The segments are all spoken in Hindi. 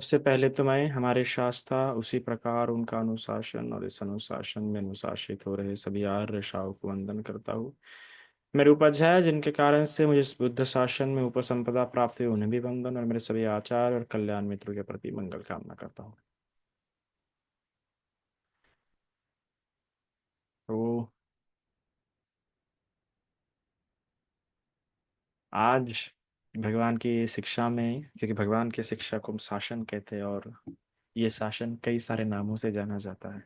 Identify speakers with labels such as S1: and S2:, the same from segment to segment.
S1: सबसे पहले तो मैं हमारे शास्त्रा उसी प्रकार उनका अनुशासन और इस अनुशासन में अनुशासित हो रहे सभी आर्य शाओं को वंदन करता हूँ। मेरे उपज है जिनके कारण से मुझे इस बुद्ध शासन में उपसंपदा प्राप्त हुई, उन्हें भी वंदन और मेरे सभी आचार्य और कल्याण मित्रों के प्रति मंगल कामना करता हूँ। तो आज भगवान की शिक्षा में, क्योंकि भगवान की शिक्षा को हम शासन कहते हैं और ये शासन कई सारे नामों से जाना जाता है,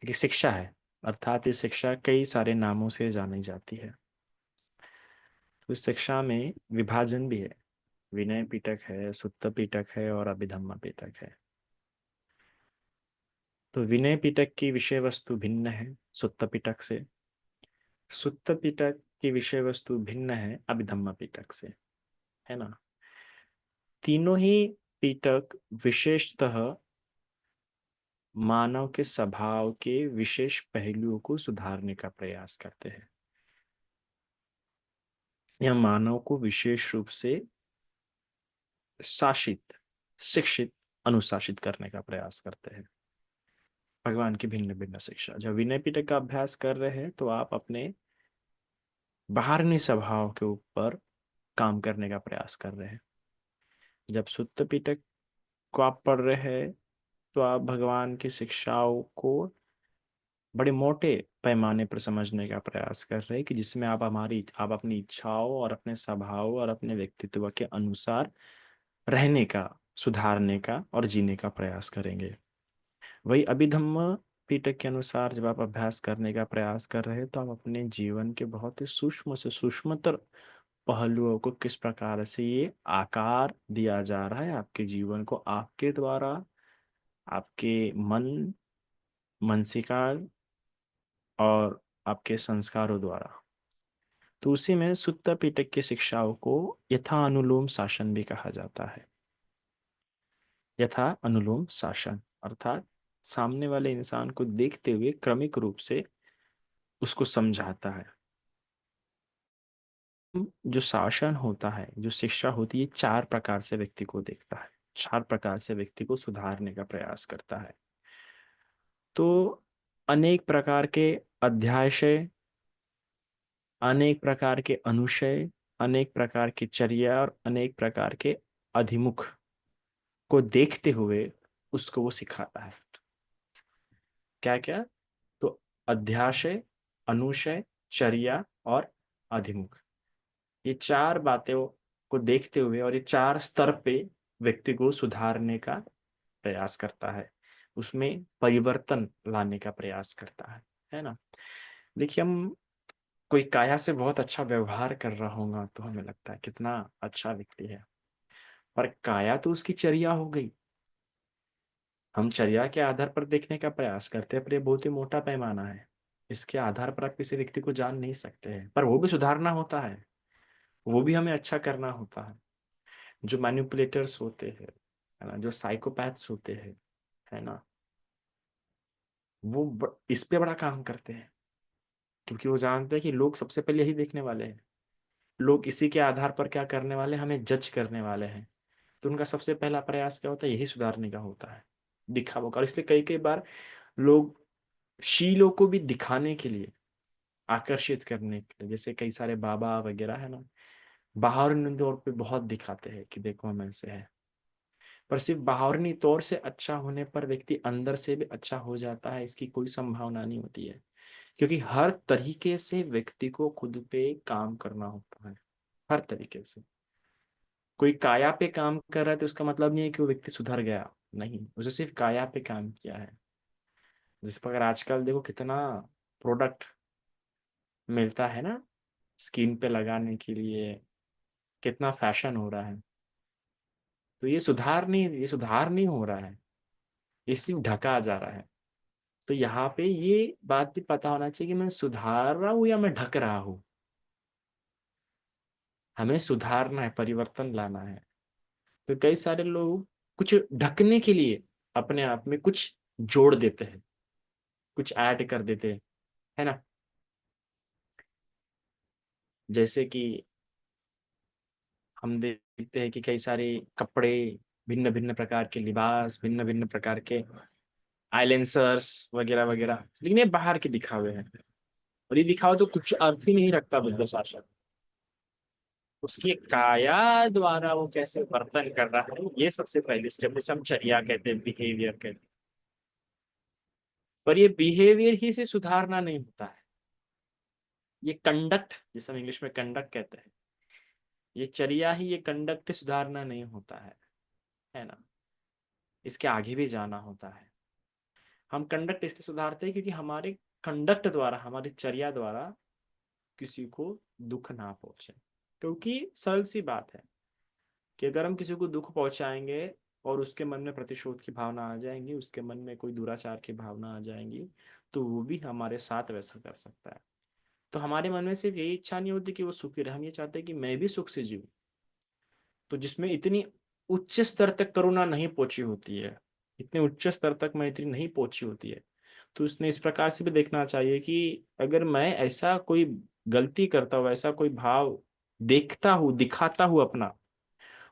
S1: क्योंकि शिक्षा है अर्थात ये शिक्षा कई सारे नामों से जानी जाती है। तो इस शिक्षा में विभाजन भी है, विनय पिटक है, सुत्त पिटक है और अभिधम्म पिटक है। तो विनय पिटक की विषय वस्तु भिन्न है सुत्त पिटक से, सुत्त पिटक की विषय वस्तु भिन्न है अभिधम्म पिटक से, है ना। तीनों ही पिटक विशेषतः मानव के स्वभाव के विशेष पहलुओं को सुधारने का प्रयास करते हैं या मानव को विशेष रूप से शासित, शिक्षित, अनुशासित करने का प्रयास करते हैं। भगवान की भिन्न भिन्न शिक्षा, जब विनय पिटक का अभ्यास कर रहे हैं तो आप अपने बाहरी स्वभाव के ऊपर काम करने का प्रयास कर रहे हैं। जब सुत्त पिटक को आप पढ़ रहे हैं तो आप भगवान की शिक्षाओं को बड़े मोटे पैमाने पर समझने का प्रयास कर रहे हैं, कि जिसमें आप अपनी इच्छाओं और अपने स्वभाव और अपने व्यक्तित्व के अनुसार रहने का, सुधारने का और जीने का प्रयास करेंगे। वही अभिधम्म पिटक के अनुसार जब आप अभ्यास करने का प्रयास कर रहे हैं तो आप अपने जीवन के बहुत ही सूक्ष्म से सूक्ष्मतर पहलुओं को किस प्रकार से ये आकार दिया जा रहा है आपके जीवन को, आपके द्वारा, आपके मन, मानसिका और आपके संस्कारों द्वारा। तो उसी में सुत्त पिटक की शिक्षाओं को यथा अनुलोम शासन भी कहा जाता है। यथा अनुलोम शासन अर्थात सामने वाले इंसान को देखते हुए क्रमिक रूप से उसको समझाता है। जो शासन होता है, जो शिक्षा होती है, चार प्रकार से व्यक्ति को देखता है, चार प्रकार से व्यक्ति को सुधारने का प्रयास करता है। तो अनेक प्रकार के अध्यायशय, अनेक प्रकार के अनुशय, अनेक प्रकार की चर्या और अनेक प्रकार के अधिमुख को देखते हुए उसको वो सिखाता है। क्या क्या? तो अध्याशय, अनुशय, चर्या और अधिमुख, ये चार बातें को देखते हुए और ये चार स्तर पे व्यक्ति को सुधारने का प्रयास करता है, उसमें परिवर्तन लाने का प्रयास करता है ना। देखिए, हम कोई काया से बहुत अच्छा व्यवहार कर रहा होगा तो हमें लगता है कितना अच्छा व्यक्ति है, पर काया तो उसकी चर्या हो गई। हम चर्या के आधार पर देखने का प्रयास करते हैं, पर ये बहुत ही मोटा पैमाना है। इसके आधार पर आप किसी व्यक्ति को जान नहीं सकते हैं, पर वो भी सुधारना होता है, वो भी हमें अच्छा करना होता है। जो मैनिपुलेटर्स होते हैं, है ना, जो साइकोपैथ्स होते हैं, है ना, वो इस पे बड़ा काम करते हैं, क्योंकि वो जानते हैं कि लोग सबसे पहले यही देखने वाले हैं, लोग इसी के आधार पर क्या करने वाले हैं, हमें जज करने वाले हैं। तो उनका सबसे पहला प्रयास क्या होता है? यही सुधारने का होता है, दिखावा का। और इसलिए कई कई बार लोग शीलों को भी दिखाने के लिए, आकर्षित करने के लिए, जैसे कई सारे बाबा वगैरह है ना, बाहर तौर पे बहुत दिखाते हैं कि देखो हम ऐसे है, पर सिर्फ बाहरी तौर से अच्छा होने पर व्यक्ति अंदर से भी अच्छा हो जाता है, इसकी कोई संभावना नहीं होती है। क्योंकि हर तरीके से व्यक्ति को खुद पे काम करना होता है, हर तरीके से। कोई काया पे काम कर रहा है तो उसका मतलब नहीं है कि वो व्यक्ति सुधर गया, नहीं, उसे सिर्फ काया पे काम किया है। जिस प्रकार आजकल देखो कितना प्रोडक्ट मिलता है ना स्किन पे लगाने के लिए, कितना फैशन हो रहा है, तो ये सुधार नहीं हो रहा है, ये सिर्फ ढका जा रहा है। तो यहाँ पे ये बात भी पता होना चाहिए कि मैं सुधार रहा हूँ या मैं ढक रहा हूँ। हमें सुधारना है, परिवर्तन लाना है। तो कई सारे लोग कुछ ढकने के लिए अपने आप में कुछ जोड़ देते हैं, कुछ ऐड कर देते हैं, है ना। जैसे कि हम देखते हैं कि कई सारे कपड़े भिन्न भिन्न प्रकार के लिबास, भिन्न भिन्न प्रकार के आइलेंसर्स वगैरह वगैरह, लेकिन ये बाहर के दिखावे हैं। और ये दिखावा तो कुछ अर्थ ही नहीं रखता बुद्ध शासन। उसकी काया द्वारा वो कैसे वर्तन कर रहा है, ये सबसे पहली स्टेप, जिसे हम चर्या कहते हैं, बिहेवियर कहते हैं। पर ये बिहेवियर ही से सुधारना नहीं होता है। ये कंडक्ट, जिसे हम इंग्लिश में कंडक्ट कहते हैं, ये चर्या ही, ये कंडक्ट सुधारना नहीं होता है ना। इसके आगे भी जाना होता है। हम कंडक्ट इसलिए सुधारते हैं क्योंकि हमारे कंडक्ट द्वारा, हमारी चर्या द्वारा किसी को दुख ना पहुंचे। क्योंकि सरल सी बात है कि अगर हम किसी को दुख पहुंचाएंगे और उसके मन में प्रतिशोध की भावना आ जाएंगी, उसके मन में कोई दुराचार की भावना आ जाएंगी, तो वो भी हमारे साथ वैसा कर सकता है। तो हमारे मन में सिर्फ यही इच्छा नहीं होती कि वो सुखी रहे, हम ये चाहते हैं कि मैं भी सुख से जीऊं। तो जिसमें इतनी उच्च स्तर तक करुणा नहीं पहुंची होती है, इतने उच्च स्तर तक मैत्री नहीं पहुंची होती है, तो उसने इस प्रकार से भी देखना चाहिए कि अगर मैं ऐसा कोई गलती करता हूँ, ऐसा कोई भाव देखता हूँ, दिखाता हूँ अपना,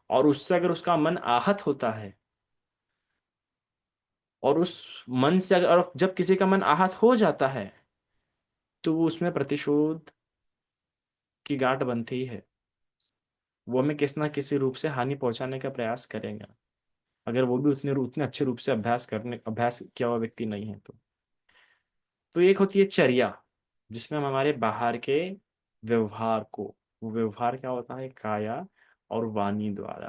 S1: और उससे अगर उसका मन आहत होता है, और उस मन से अगर, और जब किसी का मन आहत हो जाता है, तो वो उसमें प्रतिशोध की गांठ बनती ही है। वो हमें किसी ना किसी रूप से हानि पहुंचाने का प्रयास करेगा, अगर वो भी उतने अच्छे रूप से अभ्यास किया हुआ व्यक्ति नहीं है तो एक होती है चर्या, जिसमें हम हमारे बाहर के व्यवहार को, वो व्यवहार क्या होता है, काया और वाणी द्वारा।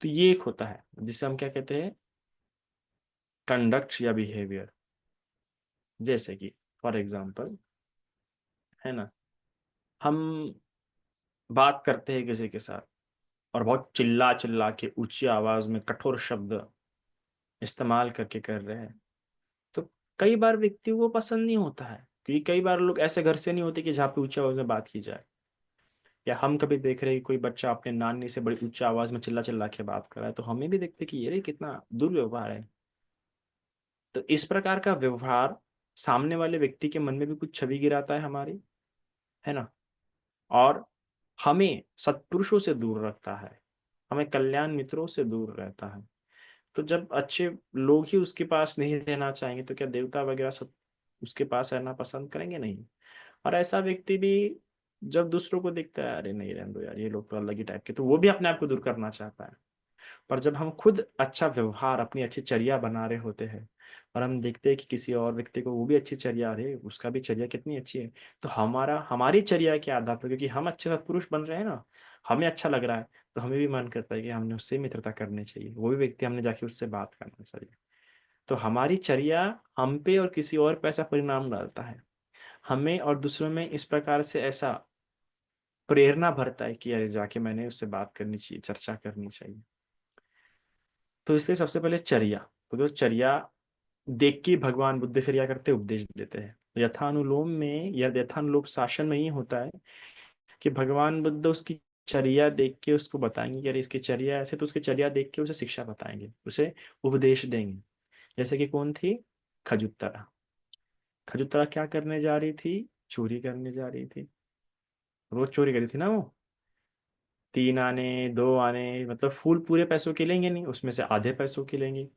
S1: तो ये एक होता है जिसे हम क्या कहते हैं, कंडक्ट या बिहेवियर। जैसे कि फॉर एग्जाम्पल, है ना, हम बात करते हैं किसी के साथ और बहुत चिल्ला चिल्ला के ऊंची आवाज में कठोर शब्द इस्तेमाल करके कर रहे हैं, तो कई बार व्यक्ति को पसंद नहीं होता है, क्योंकि कई बार लोग ऐसे घर से नहीं होते कि जहाँ पे ऊंची आवाज में बात की जाए। या हम कभी देख रहे हैं कि कोई बच्चा अपने नानी से बड़ी उच्च आवाज में चिल्ला चिल्ला के बात कर रहा है, तो हमें भी देखते कि ये कितना दुर्व्यवहार है। तो इस प्रकार का व्यवहार सामने वाले व्यक्ति के मन में भी कुछ छवि गिराता है हमारी, है ना, और हमें सत्पुरुषों से दूर रखता है, हमें कल्याण मित्रों से दूर रहता है। तो जब अच्छे लोग ही उसके पास नहीं रहना चाहेंगे, तो क्या देवता वगैरह सब उसके पास रहना पसंद करेंगे? नहीं। और ऐसा व्यक्ति भी जब दूसरों को देखता है, अरे नहीं रहने दो यार, ये लोग तो अलग ही टाइप के, तो वो भी अपने आप को दूर करना चाहता है। पर जब हम खुद अच्छा व्यवहार, अपनी अच्छी चर्या बना रहे होते हैं, और हम देखते हैं कि किसी और व्यक्ति को वो भी अच्छी चर्या, अरे उसका भी चर्या कितनी अच्छी है, तो हमारी चर्या के आधार पर, क्योंकि हम अच्छे सत्पुरुष बन रहे हैं ना, हमें अच्छा लग रहा है, तो हमें भी मन करता है कि हमने उससे मित्रता करनी चाहिए, वो भी व्यक्ति हमने जाके उससे बात करना चाहिए। तो हमारी चर्या हम पे और किसी और पे ऐसा परिणाम डालता है, हमें और दूसरों में इस प्रकार से ऐसा प्रेरणा भरता है कि अरे जाके मैंने उससे बात करनी चाहिए, चर्चा करनी चाहिए। तो इसलिए सबसे पहले चर्या, तो जो चर्या देख के भगवान बुद्ध फिर क्या करते हैं, उपदेश देते हैं। तो यथानुलोम में या यथानुलोम शासन में ही होता है कि भगवान बुद्ध उसकी चर्या देख के उसको बताएंगे कि अरे इसकी चर्या ऐसे, तो उसकी चर्या देख के उसे शिक्षा बताएंगे, उसे उपदेश देंगे। जैसे कि कौन थी, खजुत्तरा। खजुत्तरा क्या करने जा रही थी, चोरी करने जा रही थी। रोज चोरी करी थी ना वो, 3 आने, 2 आने, मतलब फूल पूरे पैसों के लेंगे नहीं, उसमें से आधे पैसों के लेंगे।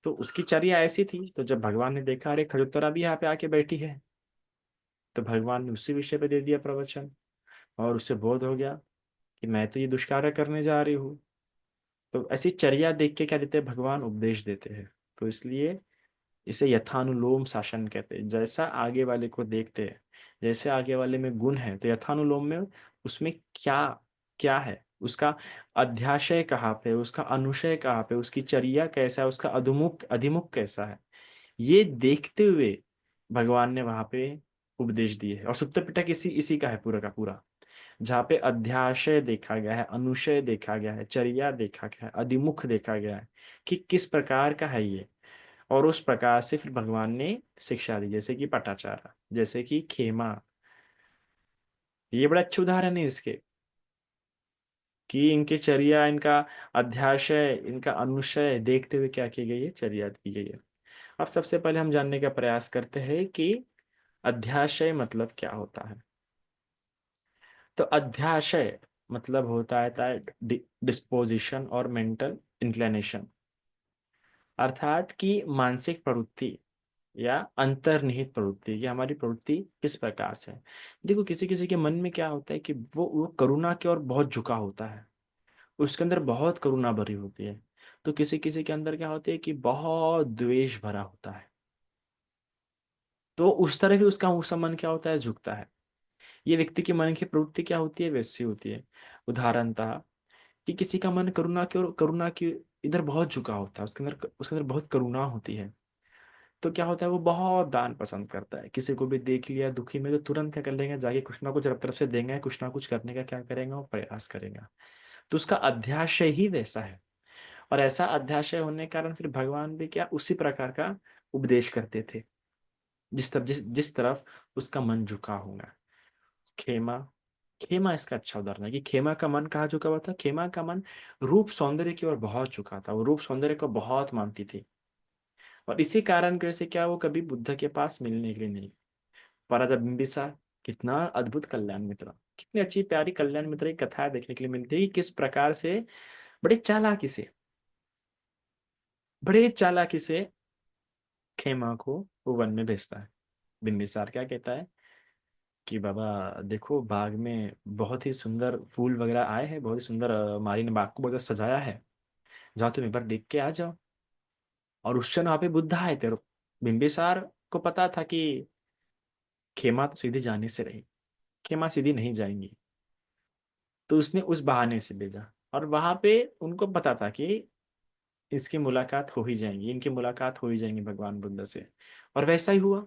S1: तो उसकी चर्या ऐसी थी। तो जब भगवान ने देखा अरे खजुत्तरा भी यहाँ पे आके बैठी है, तो भगवान ने उसी विषय पे दे दिया प्रवचन, और उससे बोध हो गया कि मैं तो ये दुष्कार्य करने जा रही हूँ। तो ऐसी चर्या देख के क्या देते हैं, भगवान उपदेश देते हैं। तो इसलिए इसे यथानुलोम शासन कहते हैं। जैसा आगे वाले को देखते हैं, जैसे आगे वाले में गुण है, तो यथानुलोम में उसमें क्या क्या है, उसका अध्याशय कहाँ पे, उसका अनुशय कहाँ पे, उसकी चर्या कैसा है, उसका अधुमुख अधिमुख कैसा है, ये देखते हुए भगवान ने वहां पे उपदेश दिए है। और सुत्त पिटक इसी इसी का है पूरा का पूरा, जहाँ पे अध्याशय देखा गया है, अनुशय देखा गया है, चर्या देखा गया है, अधिमुख देखा गया है कि किस प्रकार का है ये। और उस प्रकार से फिर भगवान ने शिक्षा दी, जैसे कि पटाचारा, जैसे कि खेमा। ये बड़ा अच्छा उदाहरण है इसके, कि इनके चर्या, इनका अध्याशय, इनका अनुशय देखते हुए क्या की गई है, चर्या दी गई है। अब सबसे पहले हम जानने का प्रयास करते हैं कि अध्याशय मतलब क्या होता है। तो अध्याशय मतलब होता है डिस्पोजिशन और मेंटल इंक्लिनेशन, अर्थात कि मानसिक प्रवृत्ति या अंतर्निहित प्रवृत्ति, ये हमारी प्रवृत्ति किस प्रकार से है। देखो किसी किसी के मन में क्या होता है कि वो करुणा की ओर बहुत झुका होता है, उसके अंदर बहुत करुणा भरी होती है। तो किसी किसी के अंदर क्या होती है कि बहुत द्वेष भरा होता है, तो उस तरह भी उसका मन क्या होता है, झुकता है। ये व्यक्ति के मन की प्रवृत्ति क्या होती है, वैसी होती है। उदाहरणतः कि किसी का मन करुणा की इधर बहुत झुका होता है, उसके अंदर बहुत करुणा होती है। तो क्या होता है, वो बहुत दान पसंद करता है। किसी को भी देख लिया दुखी में तो तुरंत क्या कर लेंगे, जाके कुछ ना कुछ रब तरफ से देंगे, कुछ ना कुछ करने का क्या करेंगे, वो प्रयास करेगा। तो उसका अध्याशय ही वैसा है। और ऐसा अध्याशय होने के कारण फिर भगवान भी क्या उसी प्रकार का उपदेश करते थे, जिस तरफ उसका मन झुका होगा। खेमा, खेमा इसका अच्छा उदाहरण है कि खेमा का मन कहाँ झुका हुआ था। खेमा का मन रूप सौंदर्य की ओर बहुत झुका था, वो रूप सौंदर्य को बहुत मानती थी। और इसी कारण की वजह से क्या वो कभी बुद्ध के पास मिलने के लिए नहीं। महाराजा बिम्बिसार, कितना अद्भुत कल्याण मित्र, कितनी अच्छी प्यारी कल्याण मित्र की कथा देखने के लिए मिलती है कि किस प्रकार से बड़े चालाकी से बड़े चालाकी से खेमा को वो वन में भेजता है। बिम्बिसार क्या कहता है कि बाबा देखो, बाग में बहुत ही सुंदर फूल वगैरह आए हैं, बहुत ही सुंदर माली ने बाग को बहुत ज्यादा सजाया है, जाओ तुम एक बार देख के आ जाओ। और उस क्षण वहां पे बुद्ध आए थे। और बिम्बिसार को पता था कि खेमा तो सीधी जाने से रही, खेमा सीधी नहीं जाएंगी। तो उसने उस बहाने से भेजा। और वहां पे उनको पता था कि इसकी मुलाकात हो ही जाएंगी, इनकी मुलाकात हो ही जाएंगी भगवान बुद्ध से। और वैसा ही हुआ।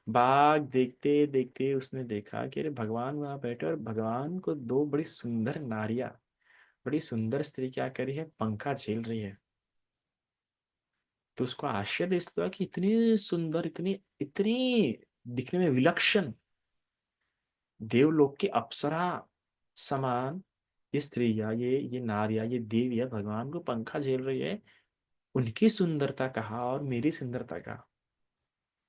S1: बाग देखते देखते उसने देखा कि अरे भगवान वहां बैठे, और भगवान को दो बड़ी सुंदर नारियां, बड़ी सुंदर स्त्री क्या करी है, पंखा झेल रही है। तो उसको आश्चर्य इसलिए हुआ कि इतनी सुंदर, इतनी इतनी दिखने में विलक्षण, देवलोक की अप्सरा समान ये स्त्रियां, ये नारियां, ये देवियां भगवान को पंखा झेल रही है। उनकी सुंदरता कहा और मेरी सुंदरता कहा,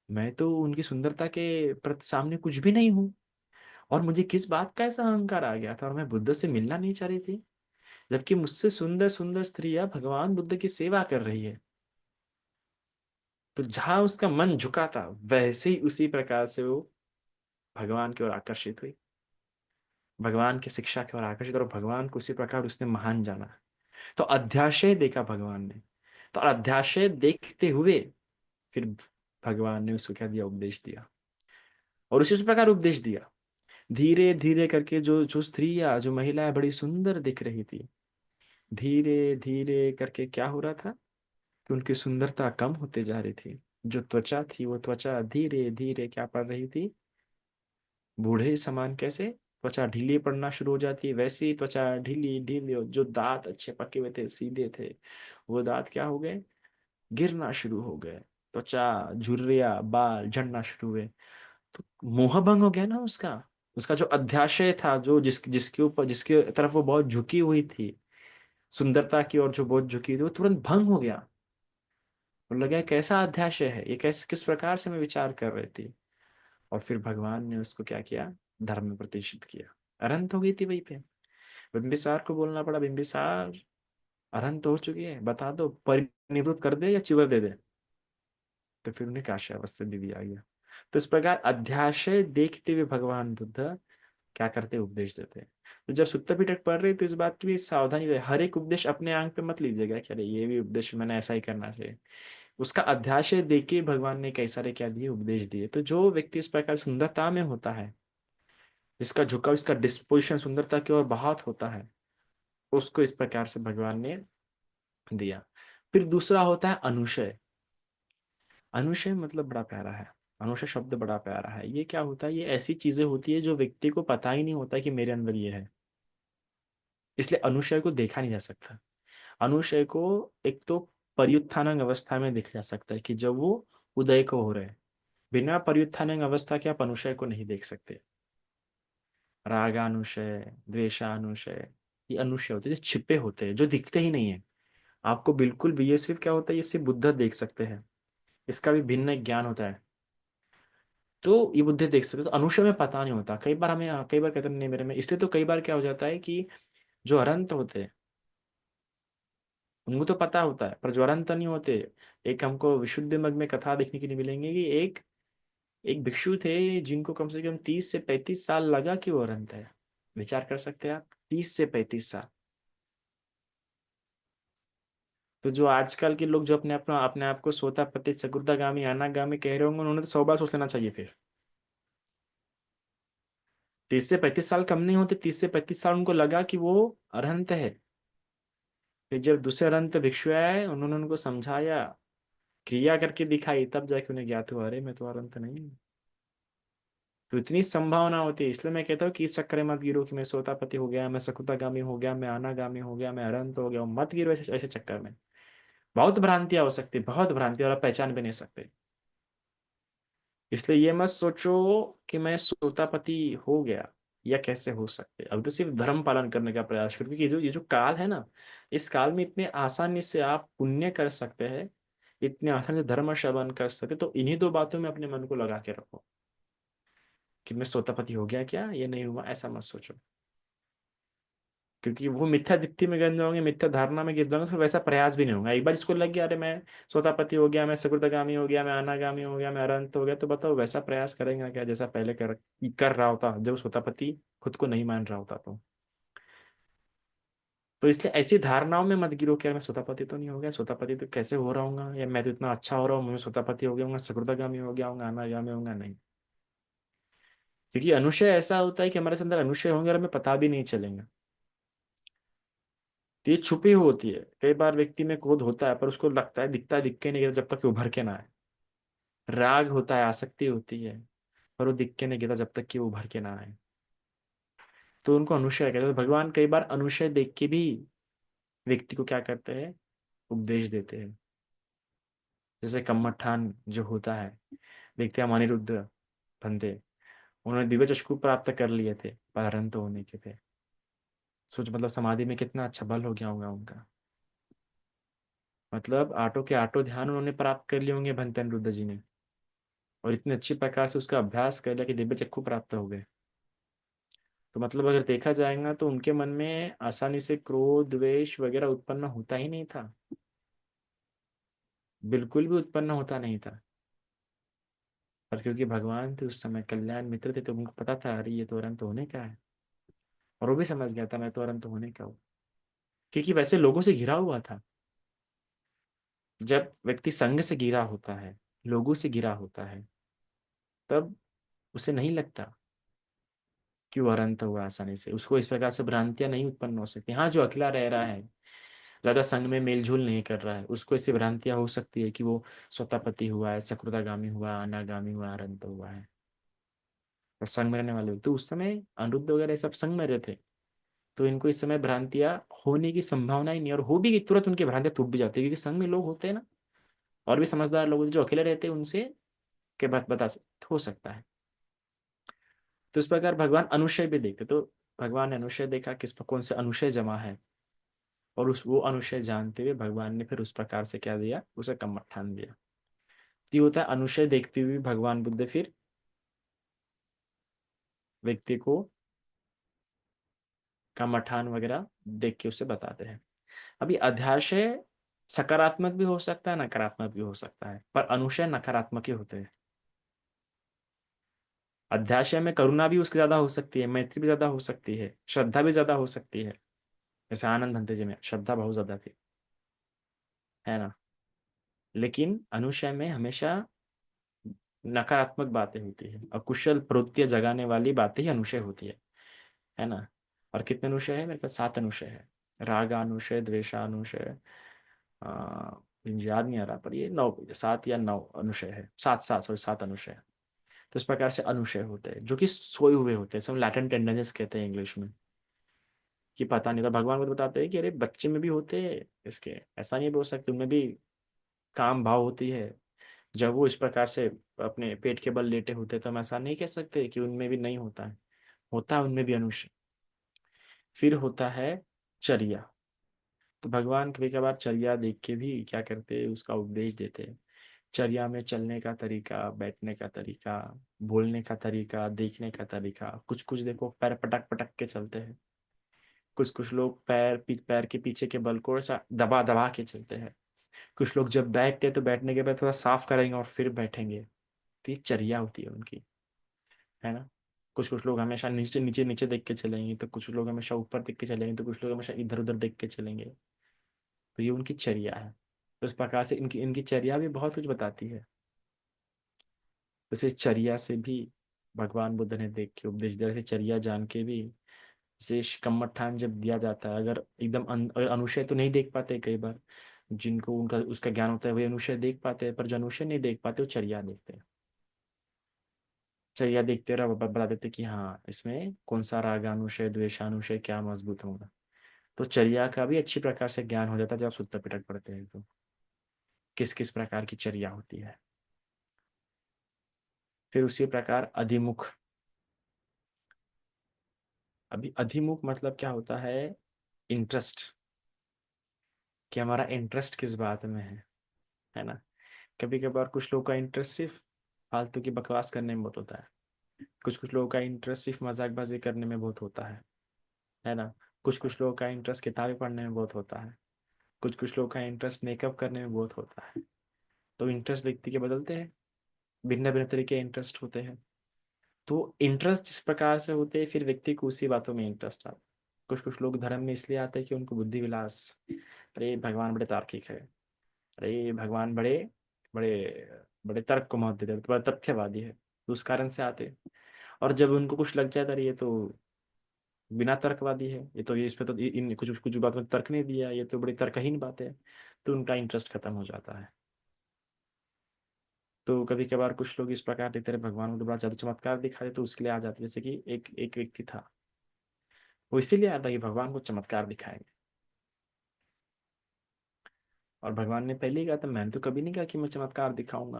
S1: मैं तो उनकी सुंदरता के प्रति सामने कुछ भी नहीं हूँ। और मुझे किस बात का ऐसा अहंकार आ गया था, और मैं बुद्ध से मिलना नहीं चाह रही थी, जबकि मुझसे सुंदर सुंदर स्त्रियां भगवान बुद्ध की सेवा कर रही है। तो जहां उसका मन झुका था, वैसे ही उसी प्रकार से वो भगवान की ओर आकर्षित हुई, भगवान की शिक्षा की ओर आकर्षित, और भगवान को उसी प्रकार उसने महान जाना। तो अध्याशय देखा भगवान ने। तो अध्याशय देखते हुए फिर भगवान ने उसको क्या दिया, उपदेश दिया। और उसी उस प्रकार उपदेश दिया। धीरे धीरे करके जो जो स्त्रियां, जो महिलाएं बड़ी सुंदर दिख रही थी, धीरे धीरे करके क्या हो रहा था कि उनकी सुंदरता कम होते जा रही थी। जो त्वचा थी, वो त्वचा धीरे धीरे क्या पड़ रही थी, बूढ़े समान। कैसे त्वचा ढीली पड़ना शुरू हो जाती है, वैसे ही त्वचा ढीली ढीली जो दांत अच्छे पके हुए थे, सीधे थे, वो दांत क्या हो गए, गिरना शुरू हो गए। त्वचा, झुर्रियां, बाल झड़ना शुरू हुए। तो मोह भंग हो गया ना उसका। उसका जो अध्याशय था, जो जिसके ऊपर, जिसके तरफ वो बहुत झुकी हुई थी, सुंदरता की ओर जो बहुत झुकी थी, वो तुरंत भंग हो गया। और लगा कैसा अध्याशय है ये, कैसे किस प्रकार से मैं विचार कर रही थी। और फिर भगवान ने उसको क्या किया, धर्म में प्रतिष्ठित किया। अरंत हो गई थी वहीं पे। बिंबिसार को बोलना पड़ा, बिंबिसार अरंत हो चुकी है, बता दो परिनिवृत्त कर दे या चिवर दे दे। तो फिर उन्हें काश्यावस्था दे दिया गया। तो इस प्रकार अध्याशय देखते हुए भगवान बुद्ध क्या करते, उपदेश देते हैं। तो जब सुत्ता पिटक पढ़ रहे तो इस बात की भी सावधानी रहे, हर एक उपदेश अपने आंख पे मत लीजिएगा कि अरे ये भी उपदेश मैंने ऐसा ही करना चाहिए। उसका अध्याशय देख के भगवान ने कई सारे क्या दिए, उपदेश दिए। तो जो व्यक्ति इस प्रकार सुंदरता में होता है, जिसका झुकाव, इसका डिस्पोजिशन सुंदरता की ओर बहुत होता है, उसको इस प्रकार से भगवान ने दिया। फिर दूसरा होता है अनुशय। अनुशय मतलब बड़ा प्यारा है। अनुशय शब्द बड़ा प्यारा है। ये क्या होता है, ये ऐसी चीजें होती है जो व्यक्ति को पता ही नहीं होता कि मेरे अंदर ये है, इसलिए अनुशय को देखा नहीं जा सकता। अनुशय को एक तो पर्युत्थानंग अवस्था में देखा जा सकता है कि जब वो उदय को हो रहे हैं। बिना पर्युत्थानंग अवस्था के आप अनुशय को नहीं देख सकते। रागानुशय, द्वेषानुशय, ये अनुशय होते हैं जो छिपे होते हैं, जो दिखते ही नहीं है आपको बिल्कुल भी। ये सिर्फ क्या होता है, ये सिर्फ बुद्ध देख सकते हैं। इसका भी भिन्न एक ज्ञान होता है। तो ये बुद्धि देख सकते हो। तो अनुशय में पता नहीं होता, कई बार हमें, कई बार कहते हैं नहीं मेरे में, इसलिए तो कई बार क्या हो जाता है कि जो अरंत होते हैं उनको तो पता होता है, पर जो अरंत नहीं होते, एक हमको विशुद्ध मग में कथा देखने के लिए मिलेंगे कि एक एक भिक्षु थे जिनको कम से कम 30 से 35 साल लगा कि वो अरंत है। विचार कर सकते हैं आप, 30 से 35 साल। तो जो आजकल के लोग जो अपने आप को सोता पति सकुर्दागामी अनागामी कह रहे होंगे, उन्होंने तो 100 बार सोच लेना चाहिए फिर। 30 से 35 साल कम नहीं होते, 30 से 35 साल उनको लगा कि वो अरहंत है। फिर जब दूसरे अरहंत भिक्षु आए, उन्होंने उनको समझाया, क्रिया करके दिखाई, तब जाके उन्हें ज्ञात हुआ, अरे मैं तो अरहंत नहीं हूँ। तो इतनी संभावना होती है, इसलिए मैं कहता हूँ कि इस चक्कर में मत गिरो कि मैं सोतापति हो गया, मैं सकुतागामी हो गया, मैं अनागामी हो गया, मैं अरहंत हो गया, मत गिरो ऐसे ऐसे चक्कर में। बहुत भ्रांतियां हो सकती, बहुत भ्रांतियां, और आप पहचान भी नहीं सकते। इसलिए ये मत सोचो कि मैं सोतापति हो गया, या कैसे हो सकते। अब तो सिर्फ धर्म पालन करने का प्रयास करो, क्योंकि ये जो काल है ना, इस काल में इतने आसानी से आप पुण्य कर सकते हैं, इतने आसानी से धर्म श्रवण कर सकते, तो इन्हीं दो बातों में अपने मन को लगा के रखो कि मैं सोतापति हो गया क्या, ये नहीं हुआ, ऐसा मत सोचो। क्योंकि वो मिथ्या दृष्टि में गिर जाओगे, मिथ्या धारणा में गिर जाओगे, फिर वैसा प्रयास भी नहीं होगा। एक बार इसको लग गया, अरे मैं सोतापति हो गया, मैं सकुटगामी हो गया, मैं अनागामी हो गया, मैं अरहंत हो गया, तो बताओ वैसा प्रयास करेंगे क्या जैसा पहले कर रहा होता जब सोतापति खुद को नहीं मान रहा होता। तो इसलिए ऐसी धारणाओं में मत गिरो कि यार मैं सोतापति तो नहीं हो गया, सोतापति तो कैसे हो रहा हूँ, या मैं तो इतना अच्छा हो रहा हूँ, मैं सोतापति हो गया हूँ, सकुटगामी हो गया हूँ, अनागामी होगा, नहीं। क्योंकि अनुशय ऐसा होता है कि हमारे अंदर अनुशय होंगे और हमें पता भी नहीं चलेगा। तो ये छुपी हुई होती है। कई बार व्यक्ति में क्रोध होता है, पर उसको लगता है दिखता है, दिख के नहीं गिरता जब तक कि उभर के ना आए। राग होता है, आसक्ति होती है, पर वो दिख के नहीं गिरता जब तक कि वो उभर के ना आए। तो उनको अनुशय कहते हैं। तो भगवान कई बार अनुशय देख के भी व्यक्ति को क्या करते हैं, उपदेश देते हैं। जैसे कम्मठान जो होता है, व्यक्ति अनिरुद्ध बनते, उन्होंने दिव्य चक्षु प्राप्त कर लिए थे, पर अरहंत होने के थे। सोच, मतलब समाधि में कितना अच्छा बल हो गया होगा उनका। मतलब आटो के आटो ध्यान उन्होंने प्राप्त कर लिए होंगे भंते अनिरुद्ध जी ने, और इतने अच्छी प्रकार से उसका अभ्यास कर लिया कि दिव्य चक्षु प्राप्त हो गए। तो मतलब अगर देखा जाएगा तो उनके मन में आसानी से क्रोध द्वेष वगैरह उत्पन्न होता ही नहीं था, बिल्कुल भी उत्पन्न होता नहीं था। पर क्योंकि भगवान थे उस समय, कल्याण मित्र थे, तो उनको पता था अरे ये तो अनंत होने का है। और वो भी समझ गया था मैं तो अनंत होने का हूँ, क्योंकि वैसे लोगों से घिरा हुआ था। जब व्यक्ति संग से घिरा होता है, लोगों से घिरा होता है, तब उसे नहीं लगता कि वो अनंत हुआ आसानी से। उसको इस प्रकार से भ्रांतियां नहीं उत्पन्न हो सकती। हाँ, जो अकेला रह रहा है, ज्यादा संघ में मेलझोल नहीं कर रहा है, उसको ऐसी भ्रांतियां हो सकती है कि वो स्वतापति हुआ है, सकृदागामी हुआ, अनागामी हुआ, अनंत हुआ है। और संघ में रहने वाले तो उस समय अनिरुद्ध वगैरह सब संघ में रहते, तो इनको इस समय भ्रांतियां होने की संभावना ही नहीं, और हो भी तुरंत उनकी भ्रांतियां टूट भी जाती है, क्योंकि संघ में लोग होते हैं ना, और भी समझदार लोग जो अकेले रहते हैं उनसे के बात बता सकते हो सकता है। तो इस प्रकार भगवान अनुशय भी देखते। तो भगवान ने अनुशय देखा किस पर कौन से अनुशय जमा है, और उस वो अनुशय जानते हुए भगवान ने फिर उस प्रकार से क्या दिया, उसे कम्मठान दिया। तो ये होता है अनुशय देखते हुए भगवान बुद्ध फिर व्यक्ति को कम्मठान वगैरह देख के उसे बताते हैं। अभी अध्याशय सकारात्मक भी हो सकता है, नकारात्मक भी हो सकता है, पर अनुशय नकारात्मक ही होते हैं। अध्याशय में करुणा भी उसकी ज्यादा हो सकती है, मैत्री भी ज्यादा हो सकती है, श्रद्धा भी ज्यादा हो सकती है। जैसे आनंद भंते जी में श्रद्धा बहुत ज्यादा थी, है ना। लेकिन अनुशय में हमेशा नकारात्मक बातें होती है, और कुशल प्रवृत्तियां जगाने वाली बातें ही अनुशय होती है ना। और कितने अनुशय है, मेरे पास 7 अनुशय है। रागानुशय, द्वेषानुशय, मुझे याद नहीं आ रहा, पर ये 7 या 9 अनुशय है, 7 7 सॉरी 7 अनुशय है। तो इस प्रकार से अनुशय होते हैं जो कि सोए हुए होते हैं, सब लैटेंट टेंडेंसीज कहते हैं इंग्लिश में, कि पता नहीं था। भगवान को तो बताते हैं कि अरे बच्चे में भी होते हैं इसके, ऐसा नहीं बोल सकते, उनमें भी काम भाव होती है। जब वो इस प्रकार से अपने पेट के बल लेटे होते हैं, तो हम ऐसा नहीं कह सकते कि उनमें भी नहीं होता है, होता है उनमें भी अनुशय। फिर होता है चर्या। तो भगवान कभी कभार चर्या देख के भी क्या करते हैं, उसका उपदेश देते हैं। चर्या में चलने का तरीका, बैठने का तरीका, बोलने का तरीका, देखने का तरीका। कुछ कुछ देखो पैर पटक पटक के चलते हैं। कुछ कुछ लोग पैर के पीछे के बल को ऐसा दबा दबा के चलते हैं। कुछ लोग जब बैठते हैं तो बैठने के बाद थोड़ा साफ करेंगे और फिर बैठेंगे। तो ये चर्या होती है उनकी, है ना। कुछ कुछ लोग हमेशा नीचे नीचे नीचे देख के चलेंगे, तो कुछ लोग हमेशा ऊपर देख के चलेंगे, तो कुछ लोग हमेशा इधर उधर देख के चलेंगे। तो ये उनकी चर्या है। तो इस प्रकार से इनकी इनकी चर्या भी बहुत कुछ बताती है। जैसे चर्या से भी भगवान बुद्ध ने देख के उपदेश दिया, जैसे चर्या जान के भी। जैसे कम्मठान जब दिया जाता है, अगर एकदम अगर अनुशय तो नहीं देख पाते कई बार, जिनको उनका उसका ज्ञान होता है वही अनुशय देख पाते हैं, पर जो अनुशय नहीं देख पाते वो चर्या देखते हैं। चर्या देखते रहो, बता देते कि हाँ इसमें कौन सा रागानुशय द्वेषानुशय क्या मजबूत होगा। तो चर्या का भी अच्छी प्रकार से ज्ञान हो जाता है जब आप सुत्ता पिटक पढ़ते हैं तो किस किस प्रकार की चर्या होती है। फिर उसी प्रकार अधिमुख। अभी अधिमुख मतलब क्या होता है? इंटरेस्ट, कि हमारा इंटरेस्ट किस बात में है ना। कभी कभार कुछ लोगों का इंटरेस्ट सिर्फ फालतू की बकवास करने में बहुत होता है। कुछ कुछ लोगों का इंटरेस्ट सिर्फ मजाकबाजी करने में बहुत होता है ना। कुछ कुछ लोगों का इंटरेस्ट किताबें पढ़ने में बहुत होता है। कुछ कुछ लोगों का इंटरेस्ट मेकअप करने में बहुत होता है। तो इंटरेस्ट व्यक्ति के बदलते हैं, भिन्न भिन्न तरीके इंटरेस्ट होते हैं। तो इंटरेस्ट जिस प्रकार से होते हैं फिर व्यक्ति को उसी बातों में इंटरेस्ट आता है। कुछ कुछ लोग धर्म में इसलिए आते हैं कि उनको बुद्धि विलास, अरे भगवान बड़े तार्किक है, अरे भगवान बड़े बड़े बड़े तर्क को महत्व देते हैं, तो बड़ा तथ्यवादी है, तो उस कारण से आते हैं। और जब उनको कुछ लग जाता है अरे ये तो बिना तर्कवादी है, ये तो ये इसमें तो इन कुछ कुछ बात में तर्क नहीं दिया, ये तो बड़ी तर्कहीन बात है, तो उनका इंटरेस्ट खत्म हो जाता है। तो कभी कभार कुछ लोग इस प्रकार की तरह भगवान को बड़ा जादू चमत्कार दिखा दे तो उसके लिए आ जाते हैं। जैसे कि एक एक व्यक्ति था, वो इसीलिए आता कि भगवान को चमत्कार दिखाएंगे। और भगवान ने पहले ही कहा था, मैंने तो कभी नहीं कहा कि मैं चमत्कार दिखाऊंगा।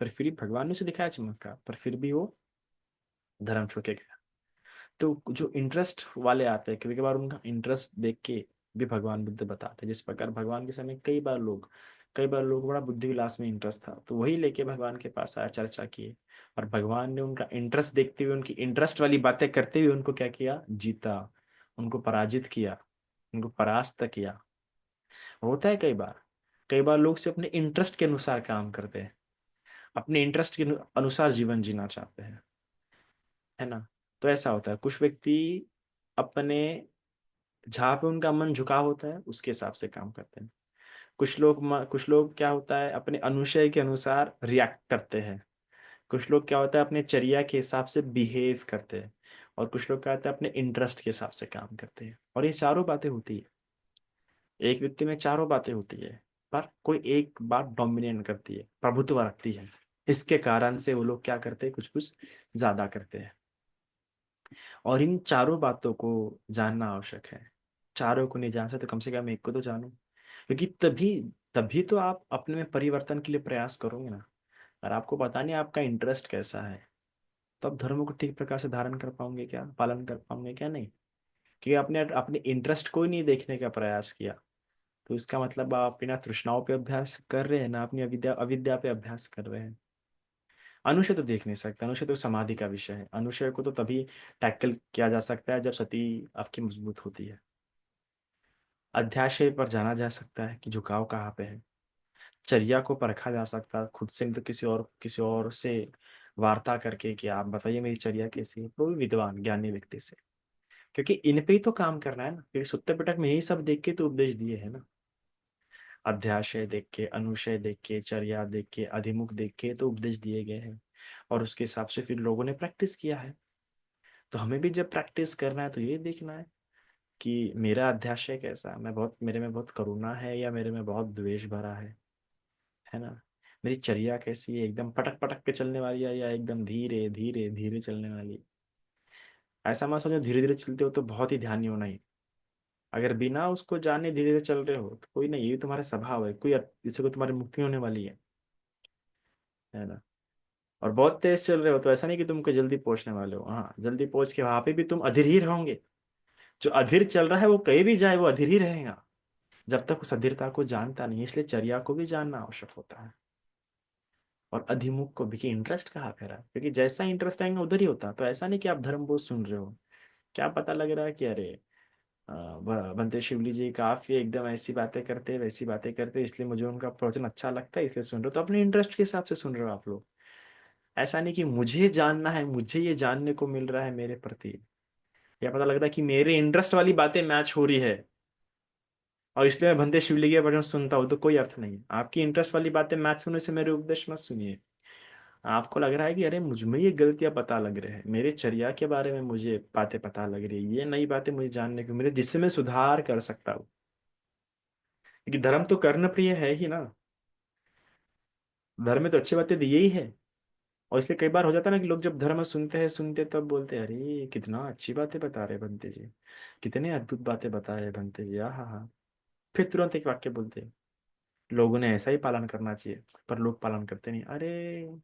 S1: पर फिर भी भगवान ने उसे दिखाया चमत्कार, पर फिर भी वो धर्म छोड़ के गया। तो जो इंटरेस्ट वाले आते हैं कभी कभार उनका इंटरेस्ट देख के भी भगवान बुद्ध बताते हैं। जिस प्रकार भगवान के समय कई बार लोग बड़ा बुद्धि विलास में इंटरेस्ट था, तो वही लेके भगवान के पास आया, चर्चा किए। और भगवान ने उनका इंटरेस्ट देखते हुए, उनकी इंटरेस्ट वाली बातें करते हुए उनको क्या किया? जीता, उनको पराजित किया, उनको परास्त किया। होता है कई बार लोग से अपने इंटरेस्ट के अनुसार काम करते हैं, अपने इंटरेस्ट के अनुसार जीवन जीना चाहते हैं, है ना। तो ऐसा होता है, कुछ व्यक्ति अपने जहाँ पे उनका मन झुकाव होता है उसके हिसाब से काम करते हैं। कुछ लोग क्या होता है अपने अनुशय के अनुसार रिएक्ट करते हैं। कुछ लोग क्या होता है अपने चर्या के हिसाब से बिहेव करते हैं। और कुछ लोग क्या होता है अपने इंटरेस्ट के हिसाब से काम करते हैं। और ये चारों बातें होती है, एक व्यक्ति में चारों बातें होती है, पर कोई एक बात डोमिनेट करती है, प्रभुत्व रखती है। इसके कारण से वो लोग क्या करते हैं, कुछ कुछ ज्यादा करते हैं। और इन चारों बातों को जानना आवश्यक है। चारों को नहीं जान सकते तो कम से कम एक को तो जानो, क्योंकि तभी तभी तो आप अपने में परिवर्तन के लिए प्रयास करोगे ना। और आपको पता नहीं आपका इंटरेस्ट कैसा है, तो आप धर्म को ठीक प्रकार से धारण कर पाओगे क्या, पालन कर पाओगे क्या? नहीं। क्योंकि आपने अपने इंटरेस्ट को ही नहीं देखने का प्रयास किया, तो इसका मतलब आप बिना तृष्णाओं पे अभ्यास कर रहे हैं ना, अपनी अविद्या अविद्या पे अभ्यास कर रहे हैं। अनुशय तो देख नहीं सकते, अनुशय तो समाधि का विषय है। अनुशय को तो तभी टैकल किया जा सकता है जब सती आपकी मजबूत होती है। अध्याशय पर जाना जा सकता है कि झुकाव कहाँ पे है। चर्या को परखा जा सकता है खुद से, नहीं तो किसी और से वार्ता करके कि आप बताइए मेरी चर्या कैसी है, तो भी विद्वान ज्ञानी व्यक्ति से। क्योंकि इन पे ही तो काम करना है ना, क्योंकि सुत्ते पिटक में यही सब देख के तो उपदेश दिए है ना। अध्याशय देख के, अनुशय देख के, चर्या देख के, अधिमुख देख के तो उपदेश दिए गए हैं। और उसके हिसाब से फिर लोगों ने प्रैक्टिस किया है। तो हमें भी जब प्रैक्टिस करना है तो ये देखना है कि मेरा अध्याशय कैसा है, मेरे में बहुत करुणा है या मेरे में बहुत द्वेष भरा है ना। मेरी चर्या कैसी है, एकदम पटक पटक के चलने वाली है या एकदम धीरे धीरे धीरे चलने वाली। ऐसा मत समझो धीरे धीरे चलते हो तो बहुत ही ध्यान होना ही। अगर बिना उसको जाने धीरे धीरे चल रहे हो तो कोई नहीं, ये तुम्हारा स्वभाव है, इससे कोई तुम्हारी मुक्ति होने वाली है ना। और बहुत तेज चल रहे हो तो ऐसा नहीं कि तुमको जल्दी पहुंचने वाले हो, हाँ जल्दी पहुंच के वहां पे भी तुम अधीर ही रहोगे। जो अधीर चल रहा है वो कहीं भी जाए वो अधीर ही रहेगा, जब तक उस अधीरता को जानता नहीं। इसलिए चर्या को भी जानना आवश्यक होता है। और अधिमुख को भी, कि इंटरेस्ट कहाँ पे रहा, क्योंकि जैसा इंटरेस्ट आएगा उधर ही होता। तो ऐसा नहीं कि आप धर्म बोध सुन रहे हो, क्या पता लग रहा है कि अरे बनते शिवली जी काफी एकदम ऐसी बातें करते हैं, वैसी बातें करते हैं, इसलिए मुझे उनका प्रवचन अच्छा लगता है इसलिए सुन रहे हो। तो अपने इंटरेस्ट के हिसाब से सुन रहे हो आप लोग। ऐसा नहीं कि मुझे जानना है, मुझे ये जानने को मिल रहा है मेरे प्रति, या पता लग रहा है कि मेरे इंटरेस्ट वाली बातें मैच हो रही है और इसलिए मैं भंते शिवलिंग के भजन सुनता हूँ, तो कोई अर्थ नहीं है। आपकी इंटरेस्ट वाली बातें मैच होने से मेरे उपदेश मत सुनिए। आपको लग रहा है कि अरे मुझ में ये गलतियां पता लग रहे हैं, मेरे चर्या के बारे में मुझे बातें पता लग रही है, ये नई बातें मुझे जानने को मिले जिससे मैं सुधार कर सकता हूँ। क्योंकि धर्म तो कर्ण प्रिय है ही ना, धर्म में तो अच्छी बातें दी ही है। और इसलिए कई बार हो जाता है ना कि लोग जब धर्म सुनते हैं सुनते तब बोलते हैं अरे कितना अच्छी बातें बता रहे बनते जी, कितने अद्भुत बातें बता रहे बनते जी, हाँ हाँ हाँ। फिर तुरंत एक वाक्य बोलते हैं लोगों ने ऐसा ही पालन करना चाहिए, पर लोग पालन करते नहीं। अरे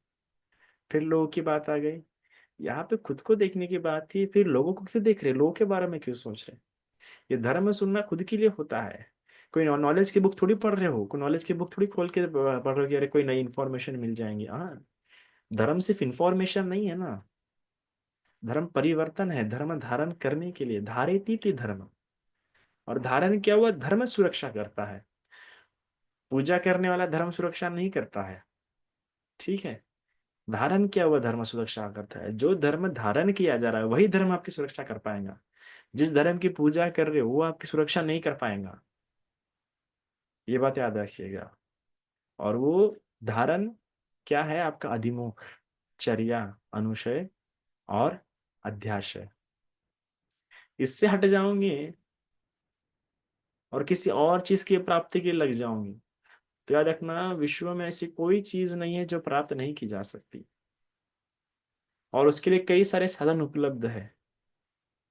S1: फिर लोगों की बात आ गई, यहाँ पे खुद को देखने की बात थी, फिर लोगों को क्यों देख रहे, लोगों के बारे में क्यों सोच रहे। ये धर्म सुनना खुद के लिए होता है। कोई नॉलेज की बुक थोड़ी पढ़ रहे हो, कोई नॉलेज की बुक थोड़ी खोल के पढ़ रहे हो कि अरे कोई नई इन्फॉर्मेशन मिल जाएंगी। हाँ, धर्म सिर्फ इन्फॉर्मेशन नहीं है ना, धर्म परिवर्तन है, धर्म धारण करने के लिए, धारेती थी धर्म। और धारण क्या हुआ, धर्म सुरक्षा करता है। पूजा करने वाला धर्म सुरक्षा नहीं करता है, ठीक है। धारण क्या हुआ धर्म सुरक्षा करता है, जो धर्म धारण किया जा रहा है वही धर्म आपकी सुरक्षा कर पाएगा। जिस धर्म की पूजा कर रहे हो वो आपकी सुरक्षा नहीं कर पाएगा, ये बात याद रखिएगा। और वो धारण क्या है, आपका अधिमुख, चर्या, अनुशय और अध्याशय। इससे हट जाओगे और किसी और चीज की प्राप्ति के लिए लग जाओगे, तो याद रखना विश्व में ऐसी कोई चीज नहीं है जो प्राप्त नहीं की जा सकती, और उसके लिए कई सारे साधन उपलब्ध है।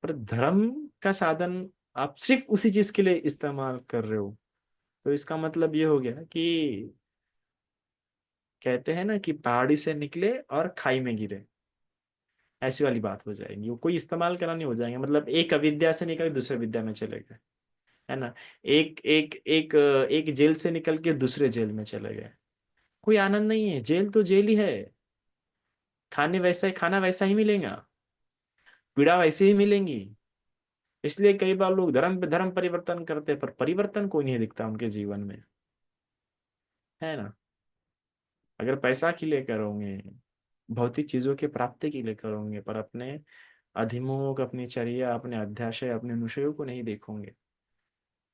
S1: पर धर्म का साधन आप सिर्फ उसी चीज के लिए इस्तेमाल कर रहे हो, तो इसका मतलब ये हो गया कि कहते हैं ना कि पहाड़ी से निकले और खाई में गिरे, ऐसी वाली बात हो जाएगी। वो कोई इस्तेमाल करा नहीं हो जाएंगे, मतलब एक अविद्या से निकल के दूसरे विद्या में चले गए, है ना। एक एक एक एक जेल से निकल के दूसरे जेल में चले गए, कोई आनंद नहीं है। जेल तो जेल ही है, खाने वैसा ही, खाना वैसा ही मिलेगा, पीड़ा वैसे ही मिलेंगी। इसलिए कई बार लोग धर्म पे धर्म परिवर्तन करते हैं, पर परिवर्तन कोई नहीं दिखता उनके जीवन में, है ना। अगर पैसा के लिए करोगे, भौतिक चीजों की प्राप्ति के लिए करोगे, पर अपने अधिमोग, अपनी चर्या, अपने अध्याशय, अपने अनुशयों को नहीं देखोगे,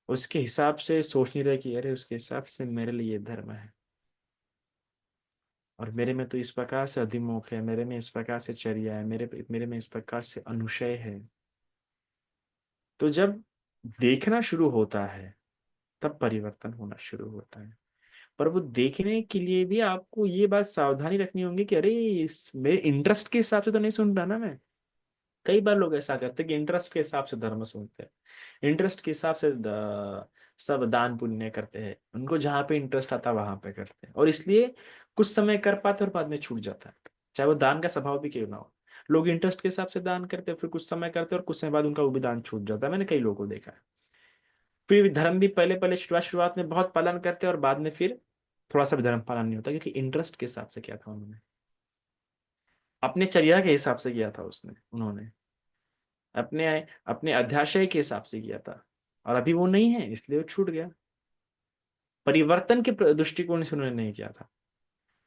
S1: उसके हिसाब से सोच नहीं रहे कि अरे उसके हिसाब से मेरे लिए ये धर्म है, और मेरे में तो इस प्रकार से अधिमोख है, मेरे में इस प्रकार से चर्या है, मेरे मेरे में इस प्रकार से अनुशय है। तो जब देखना शुरू होता है तब परिवर्तन होना शुरू होता है। पर वो देखने के लिए भी आपको ये बात सावधानी रखनी होगी कि अरे इस मेरे इंटरेस्ट के हिसाब से तो नहीं सुन रहा ना मैं। कई बार लोग ऐसा करते हैं कि इंटरेस्ट के हिसाब से धर्म सुनते हैं, इंटरेस्ट के हिसाब से सब दान पुण्य करते हैं, उनको जहाँ पे इंटरेस्ट आता है वहां पे करते हैं, और इसलिए कुछ समय कर पाते और बाद में छूट जाता है, चाहे वो दान का स्वभाव भी क्यों ना हो। लोग इंटरेस्ट के हिसाब से दान करते हैं, फिर कुछ समय करते हैं और कुछ समय बाद उनका वो भी दान छूट जाता है, मैंने कई लोगों को देखा है। फिर धर्म भी पहले पहले शुरुआत शुरुआत में बहुत पालन करते हैं और बाद में फिर थोड़ा सा भी धर्म पालन नहीं होता, क्योंकि इंटरेस्ट के हिसाब से किया था उन्होंने, अपने चर्या के हिसाब से किया था उसने उन्होंने, अपने अपने अध्याशय के हिसाब से किया था, और अभी वो नहीं है इसलिए वो छूट गया। परिवर्तन के दृष्टिकोण से उन्होंने नहीं किया था।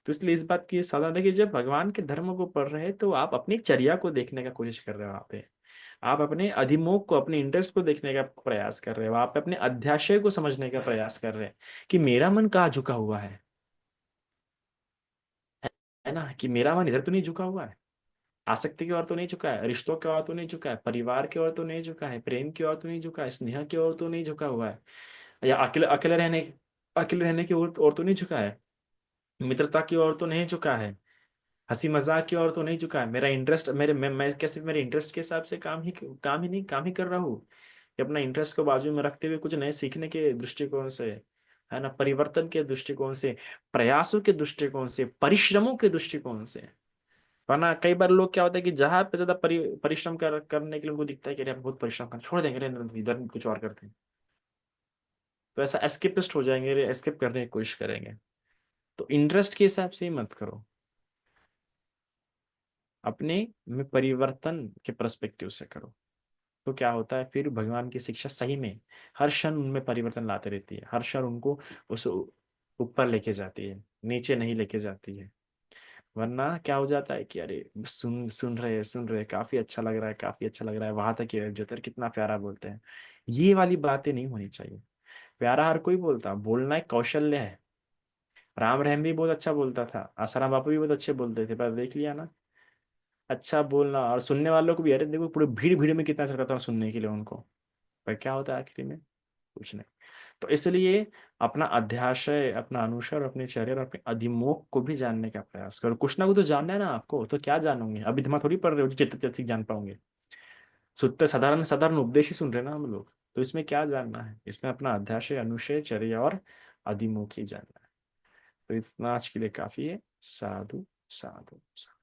S1: तो इसलिए इस बात की सावधान रखिए, जब भगवान के धर्म को पढ़ रहे हैं तो आप अपनी चर्या को देखने का कोशिश कर रहे हो वहां पे, आप अपने अधिमोग को, अपने इंटरेस्ट को देखने का प्रयास कर रहे हो, आप अपने अध्याशय को समझने का प्रयास कर रहे हैं कि मेरा मन कहाँ झुका हुआ है ना, कि मेरा मन इधर तो नहीं झुका हुआ है, आसक्ति की ओर तो नहीं झुका है, रिश्तों की ओर तो नहीं झुका है, परिवार की ओर तो नहीं झुका है, प्रेम की ओर तो नहीं झुका है, स्नेह की ओर तो नहीं झुका हुआ है, या अकेले रहने की ओर तो नहीं झुका है, मित्रता की ओर तो नहीं झुका है, हंसी मजाक की ओर तो नहीं झुका है। मेरा इंटरेस्ट, मैं कैसे मेरे इंटरेस्ट के हिसाब से काम ही कर रहा हूँ, कि अपना इंटरेस्ट को बाजू में रखते हुए कुछ नए सीखने के दृष्टिकोण से, है ना, परिवर्तन के दृष्टिकोण से, प्रयासों के दृष्टिकोण से, परिश्रमों के दृष्टिकोण से। वरना कई बार लोग क्या होता है कि जहां पे ज्यादा परिश्रम करने के लिए उनको दिखता है कि अरे हम बहुत परिश्रम कर छोड़ देंगे रे, इधर कुछ और करते हैं, तो ऐसा एस्केपिस्ट हो जाएंगे, एस्केप करने की कोशिश करेंगे। तो इंटरेस्ट के हिसाब से ही मत करो, अपने में परिवर्तन के पर्सपेक्टिव से करो। तो क्या होता है फिर, भगवान की शिक्षा सही में हर क्षण उनमें परिवर्तन लाते रहती है, हर क्षण उनको उस ऊपर लेके जाती है, नीचे नहीं लेके जाती है। वरना क्या हो जाता है कि अरे सुन रहे काफी अच्छा लग रहा है, काफी अच्छा लग रहा है, वहां तक ही रह जाते हैं, कितना प्यारा बोलते हैं। ये वाली बातें नहीं होनी चाहिए। प्यारा हर कोई बोलता, बोलना एक कौशल्य है। राम रहम भी बहुत अच्छा बोलता था, आसाराम बापू भी बहुत अच्छे बोलते थे, पर देख लिया ना, अच्छा बोलना और सुनने वालों को भी, अरे देखो पूरे भीड़ भीड़ में कितना अच्छा लगता था सुनने के लिए उनको, पर क्या होता है आखिरी में, कुछ नहीं। तो इसलिए अपना अध्याशय, अपना अनुसर, अपने चर्या और अपने अधिमोख को भी जानने का प्रयास करो। कुछ ना कुछ तो जानना है ना आपको, तो क्या जानोगे, अभी दिमाग थोड़ी पढ़ रहे हो जो चित्त चित्त जान पाओगे। सुत्ते साधारण साधारण उपदेश ही सुन रहे हैं ना हम लोग, तो इसमें क्या जानना है, इसमें अपना अध्याशय, अनुशय, चर्या और अधिमोख ही जानना है। तो इतना आज के लिए काफी है। साधु साधु साधु।